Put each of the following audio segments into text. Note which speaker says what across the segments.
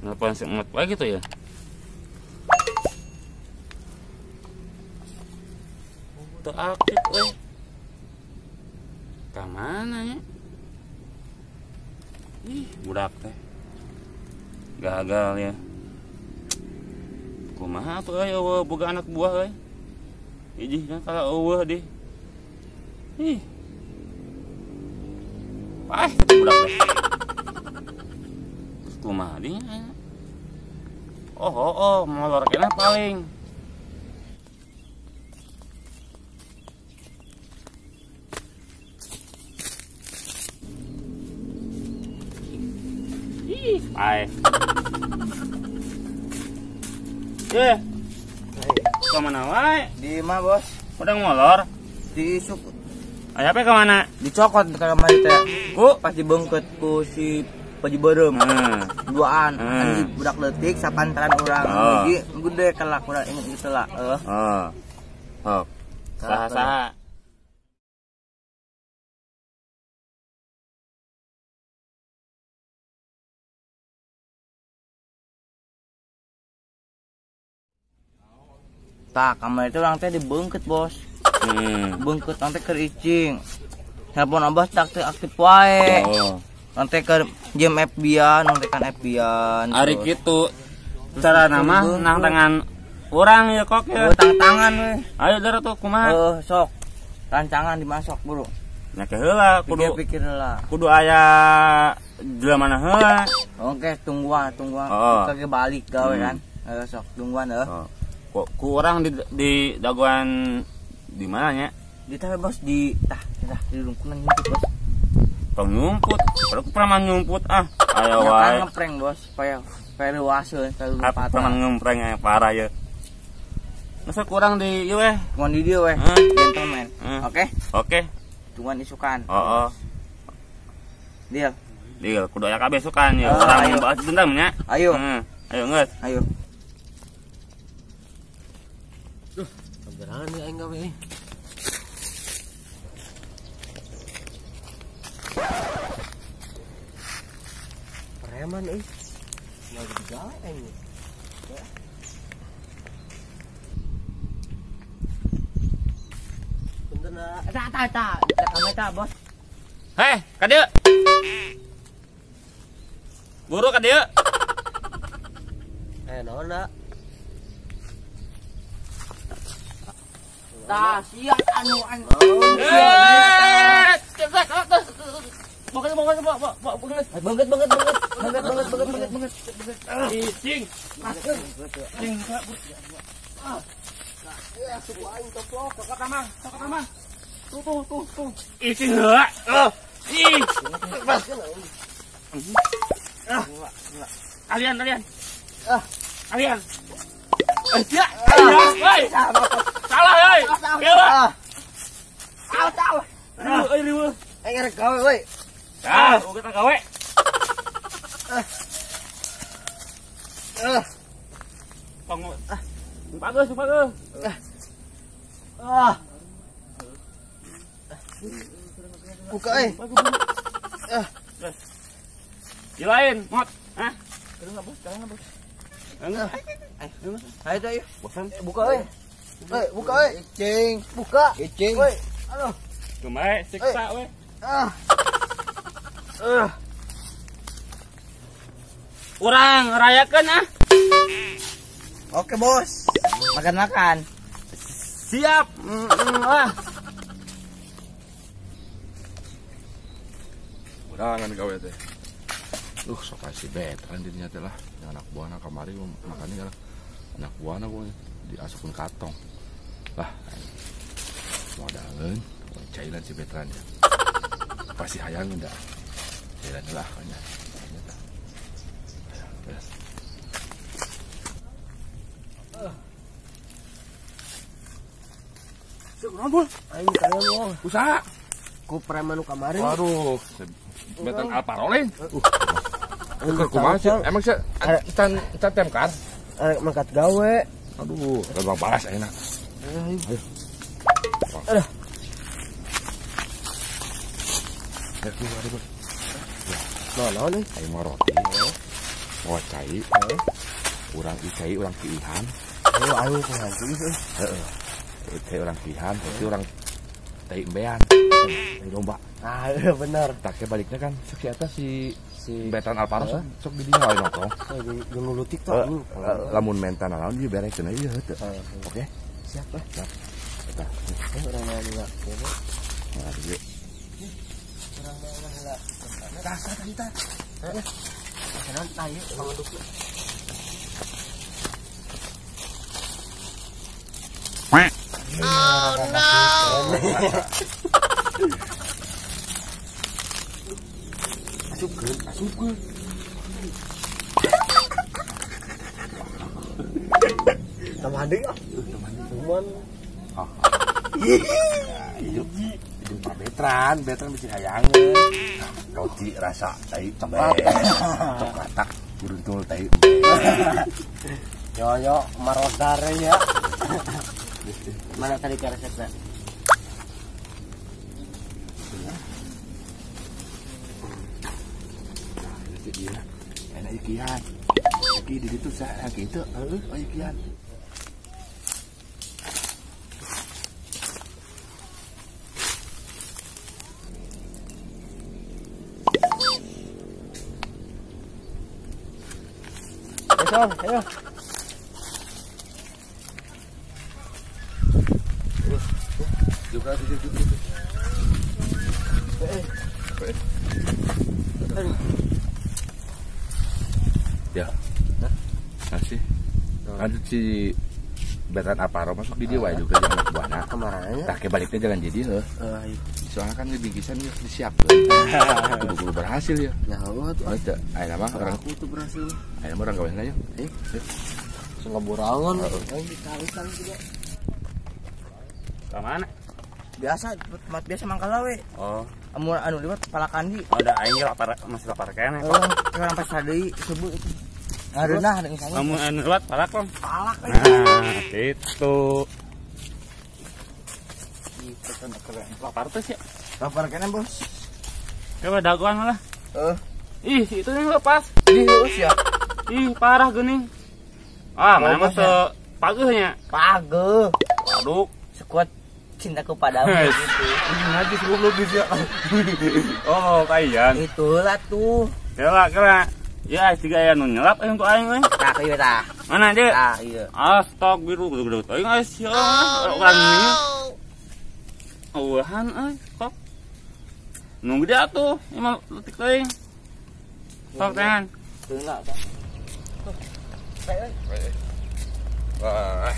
Speaker 1: Nelfon si Emot wae gitu ya. Teu aktif euy. Ka mana ya? Ih, budak teh. Gagal ya. Kumaha tuh euy eueuh boga anak buah euy. Ijih kan kalau eueuh deh. Ih. Pah, budak teh. Terus kumaha dinya aya? Oh, molor kena paling. Ih, pah. Kemana wae?
Speaker 2: Di mah bos,
Speaker 1: Udah molor?
Speaker 2: diisuk,
Speaker 1: Aya apa kemana?
Speaker 2: dicokot ke kamar teh. Ku pas dibengket ku si Paji Berem. Duaan, anjing budak leutik sapantaran urang.
Speaker 1: Oh.
Speaker 2: Jadi gede kelak urang inget gitu lah.
Speaker 1: Oh. Saha-saha.
Speaker 2: Tak, kamar itu orang teh dibengket bos. Bengket nanti ke icing. Handphone abah tak teh aktif wae.
Speaker 1: Oh.
Speaker 2: Nanti ke game FB-an, nanti kan FB-an.
Speaker 1: Ari kitu. Cara nama nang tangan orang ya kok ya.
Speaker 2: Tangan we.
Speaker 1: Ayo dara tuh kumaha?
Speaker 2: Sok. Rancangan dimasok, Bro.
Speaker 1: Nya ke heula kudu
Speaker 2: Pikir lah.
Speaker 1: kudu aya jelema heula.
Speaker 2: Oke, tungguan.
Speaker 1: Oh.
Speaker 2: Kage balik gawe kan. Sok tungguan
Speaker 1: Oh. Ku orang di daguan di mana nya?
Speaker 2: Di teh bos di di lungkungan nyumput bos.
Speaker 1: Tong nyumput. Padahal ku pernah nyumput ah. Ayo
Speaker 2: Ya kan
Speaker 1: wae.
Speaker 2: ngeprank bos, supaya dewasa kalau
Speaker 1: Apa pernah ngempreng yang parah ya. Masa kurang di ieu weh.
Speaker 2: Tungguan di dia weh. Gentleman. Oke.
Speaker 1: Oke.
Speaker 2: Tungguan isukan.
Speaker 1: Oh.
Speaker 2: Deal.
Speaker 1: Deal kudu aya kabeh sukan ya.
Speaker 2: Oh,
Speaker 1: Urang
Speaker 2: ayo.
Speaker 1: bahas dendam nya.
Speaker 2: Ayo.
Speaker 1: Ayo geus.
Speaker 2: Ayo.
Speaker 3: Keberangan nih aing gawe. Preman euy. Nggak digawe aing. Punten na.
Speaker 2: Tak. Kamera bos.
Speaker 1: Heh, ka dieu. Buru ka dieu.
Speaker 3: Naon na?
Speaker 2: Tah, siap anu Banget.
Speaker 1: Icing.
Speaker 2: Sok kamang. Tuh.
Speaker 1: Icing heula. Ih. Kalian. Kalian. Ya, woi. Salah, woi. Dewa.
Speaker 2: Tahu.
Speaker 1: Riweuh.
Speaker 2: Aing rek gawe we.
Speaker 1: Kita gawe. Tong. Bagus.
Speaker 2: Buka
Speaker 1: Dilain, Mot. Hah?
Speaker 2: Jangan bos.
Speaker 1: Enggak.
Speaker 2: Ayo.
Speaker 1: Bosan.
Speaker 2: Buka we. Buka we. Icing. Buka.
Speaker 3: Icing.
Speaker 2: Woi. Aduh.
Speaker 1: Kumaha siksa we. Urang rayakeun ah.
Speaker 2: Oke bos. Makan.
Speaker 1: Siap.
Speaker 4: Udah gawe teh. Sok si Betran dirinya teh lah. Anak buahna kamari makannya lah. Anak buahna gue diasupun katong. Lah. Modalin cairan si Betran ya. Pasti hayang enggak. Cairan lah hanya. Beres.
Speaker 1: Ngobrol.
Speaker 3: Aing kalian wong.
Speaker 4: Usaha.
Speaker 3: Ku preman nu kemarin.
Speaker 4: Waduh. Betran Alparolin. Kumaha sih? Emang sih can temkar?
Speaker 3: Mangkat gawe.
Speaker 4: Aduh, lebang paras enak. Ayo.
Speaker 3: Aduh.
Speaker 4: Ya, keluar.
Speaker 3: Naon nih?
Speaker 4: Ayo mau roti. Oh cai. Urang icai urang pilihan.
Speaker 3: Oh ayo pengantin sih.
Speaker 4: Heeh. Icai urang pilihan, berarti urang teh embean. Lomba.
Speaker 3: Ah iya bener.
Speaker 4: Tak baliknya kan sok eta si Betan Alvaro sok di dinya wae nongkrong.
Speaker 3: Jeung nu TikTok.
Speaker 4: Lamun menta naon dia berekeun ieu heuh. Oke.
Speaker 3: Siap lah.
Speaker 4: Siap. Eta.
Speaker 3: Orang mau enggak.
Speaker 4: Nah, dia.
Speaker 3: Orang mau enggak. Rasa tanta. Heeh. Sekarang ayo pamaduk.
Speaker 2: Oh no.
Speaker 4: Asupkeun.
Speaker 3: Tamadi ah. Cuman
Speaker 4: Hidup Pak Betran bisa hayangeun. Roti rasa tai coklat. Coklat buruntul tai.
Speaker 3: yo marosar ya. Mana tadi resepnya?
Speaker 4: Dia enak ikian. Iki di situ saya gitu. Ikian.
Speaker 3: Ayo.
Speaker 4: Juga di situ. Ya. Masih. Kan si Betan Alvaro masuk di dia wae juga jeung anak buahna.
Speaker 3: Kemarin
Speaker 4: Tah ke baliknya jangan jadi heuh. Soalnya kan bingkisan geus disiapkeun. Kudu berhasil ya.
Speaker 3: ya Allah tuh.
Speaker 4: Oh, teu. Aya mah orang
Speaker 3: Aku tuh berhasil.
Speaker 4: aya mah orang gawean aja.
Speaker 3: Seleburangan. Ditarik juga.
Speaker 1: Ke mana?
Speaker 2: Biasa tempat biasa mangkal we.
Speaker 1: Oh,
Speaker 2: Amun anu liwat palakan di.
Speaker 1: ada aing lapar masih lapar kene.
Speaker 2: Orang pas tadi subuh itu. Ngareunah ada misalnya.
Speaker 1: Kamu anu lewat palak Bang.
Speaker 2: Palak we.
Speaker 1: Nah, itu.
Speaker 2: Gitu kan keren.
Speaker 1: Lapar tuh sih.
Speaker 2: Lapar kene, Bos.
Speaker 1: Coba dagoan lah. Ih, si itu yang lepas.
Speaker 2: Di heus ya.
Speaker 1: Ih, parah geuning. Ah, mana mah teu pageuhnya.
Speaker 2: Pageuh.
Speaker 1: Waduh.
Speaker 2: Sekuat cintaku padamu gitu.
Speaker 1: Ini lagi sebelum ya. Oh, kaian.
Speaker 2: Itulah tuh.
Speaker 1: Kela. Ya, tiga aya nu nyelap untuk aing we.
Speaker 2: Tah ieu tah.
Speaker 1: Mana dia?
Speaker 2: Tah ieu.
Speaker 1: Astagfirullah, gede-gede aing aya sia. Urang ini. Eueuhan euy, kok. Nu gede atuh, imah letik teuing. Sok tangan.
Speaker 2: Teuna tah.
Speaker 4: Wah.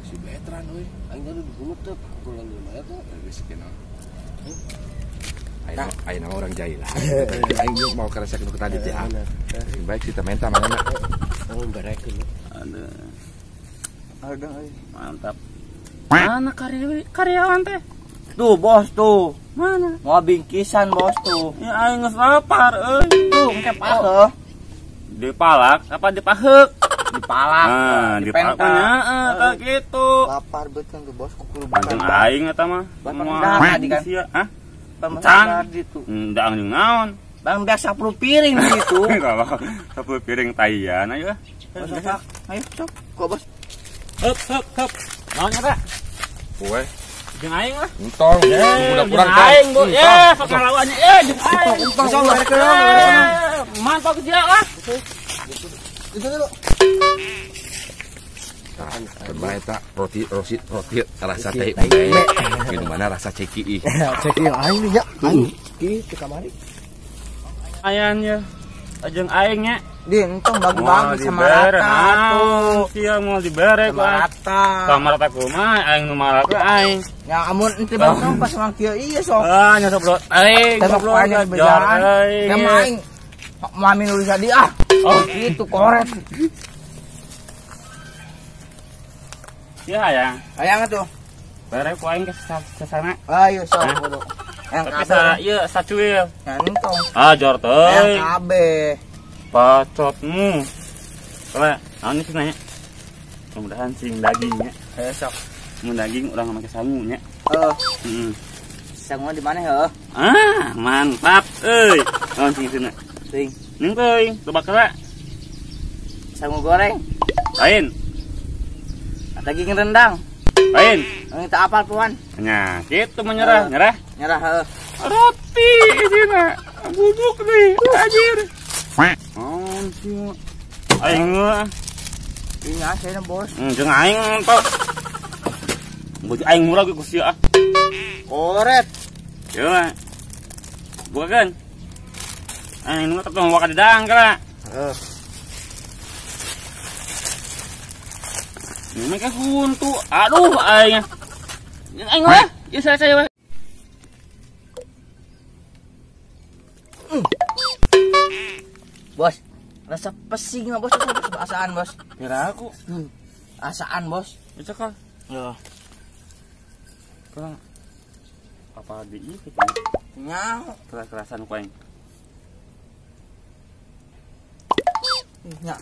Speaker 4: Si Betran euy.
Speaker 3: Aing tadi dulu tuh bulan 5 ya tuh.
Speaker 4: Geus kenal. Ayo orang jahil lah. Aing mau kerasa ke tadi teh. Baik kita menta mana.
Speaker 3: Oh berekeun.
Speaker 2: Ada
Speaker 1: Mantap. Mana karyawan teh?
Speaker 2: tuh, Bos tuh.
Speaker 1: Mana?
Speaker 2: Mau bingkisan, Bos tuh.
Speaker 1: Ya aing geus lapar euy.
Speaker 2: Tuh, engke paheuh.
Speaker 1: Dipalak apa dipaheuk?
Speaker 2: Dipalak.
Speaker 1: Nah, dipalak heeh, tah kitu.
Speaker 2: Lapar beut kan Bos kukur
Speaker 1: Anjing aing eta mah.
Speaker 2: Bapak tadi kan.
Speaker 1: Sia, hah?
Speaker 2: Pemasaran gitu.
Speaker 1: Ndang jeung naon?
Speaker 2: Bang biasa 10 piring gitu.
Speaker 1: Kalau 10 piring taian ayo.
Speaker 2: Ayo, sok. Kok, Bos?
Speaker 1: Heup. Naon eta?
Speaker 4: Kue.
Speaker 1: Jeung aing lah.
Speaker 4: Entong. Udah kurang
Speaker 1: aing, Bu. Sok ngalawannya. Jeung aing.
Speaker 2: Sok berekeun.
Speaker 1: Mantap dia lah.
Speaker 2: Itu dulu.
Speaker 4: Terbaik tak roti rasa teh minumannya rasa ceki.
Speaker 3: Cek ieu aing nya. Aing ki kamari.
Speaker 1: Ayan ya. Jeung aing nya.
Speaker 2: Di entong bagi-bagi sama rata tuh.
Speaker 1: Sia mau dibere
Speaker 2: Sama rata.
Speaker 1: Sama rata kumaha aing nu marak aing.
Speaker 2: Ya amun ente bang pas mang kieu ieu sok.
Speaker 1: Ah nya soblot. Aing
Speaker 2: Tembok panjang bejalan. Kamu aing mami nulis tadi ah. Oh, itu koret.
Speaker 1: Ya ayang.
Speaker 2: Ayang tuh.
Speaker 1: Bere ku aing ke sana.
Speaker 2: Ayo sok kudu. Yang
Speaker 1: Tapi
Speaker 2: kabeh.
Speaker 1: ieu sacuil.
Speaker 2: Yang entong.
Speaker 1: Ah jor
Speaker 2: Yang
Speaker 1: teuy.
Speaker 2: kabeh.
Speaker 1: Pacotmu. Coba, naon sih nanya? Mudah-mudahan sing dagingnya.
Speaker 2: Ayo sok.
Speaker 1: Mun daging urang make sangu nya.
Speaker 2: Sangu di mana ya?
Speaker 1: Ah, mantap euy. Naon sing sina?
Speaker 2: Ting.
Speaker 1: Ning teuing, teu bakal.
Speaker 2: Sangu goreng.
Speaker 1: Lain,
Speaker 2: Daging rendang.
Speaker 1: lain.
Speaker 2: Minta apal puan?
Speaker 1: Nya, kitu menyerah, nyerah.
Speaker 2: Nyerah heuh.
Speaker 1: Roti isina. Bubuk deui, anjir. Oh, sia. Aing mah.
Speaker 2: Iya, saya bos.
Speaker 1: Jeung aing entok. Baju aing murah ge ku sia.
Speaker 2: Koret.
Speaker 1: Yo. Bukan. Aing nu tetep wae kadang kala.
Speaker 2: Heeh.
Speaker 1: Ini mereka huntu. Aduh, aing. Aing weh, ieu saya weh.
Speaker 2: Bos, rasa pesing nggak bos? Asaan bos?
Speaker 1: Kira aku.
Speaker 2: Asaan bos?
Speaker 1: Bisa kal.
Speaker 2: Ya.
Speaker 1: Kala. Apa di ieu kita?
Speaker 2: Nyau.
Speaker 1: Keras-kerasan ku aing.
Speaker 2: Nya.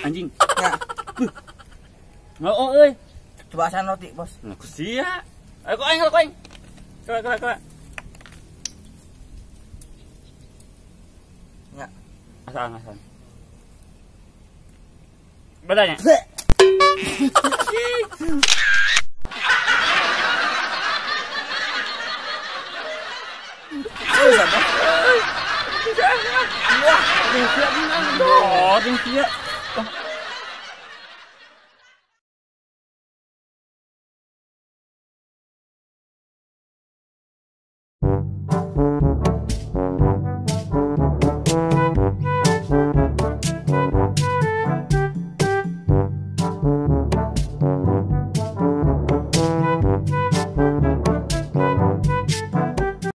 Speaker 1: Anjing.
Speaker 2: Nya.
Speaker 1: Oh, euy.
Speaker 2: Coba asaan roti bos.
Speaker 1: Nah, ku sia. Aku aing. Kala.
Speaker 2: Nya.
Speaker 1: Asal. Bedanya. Oh, dia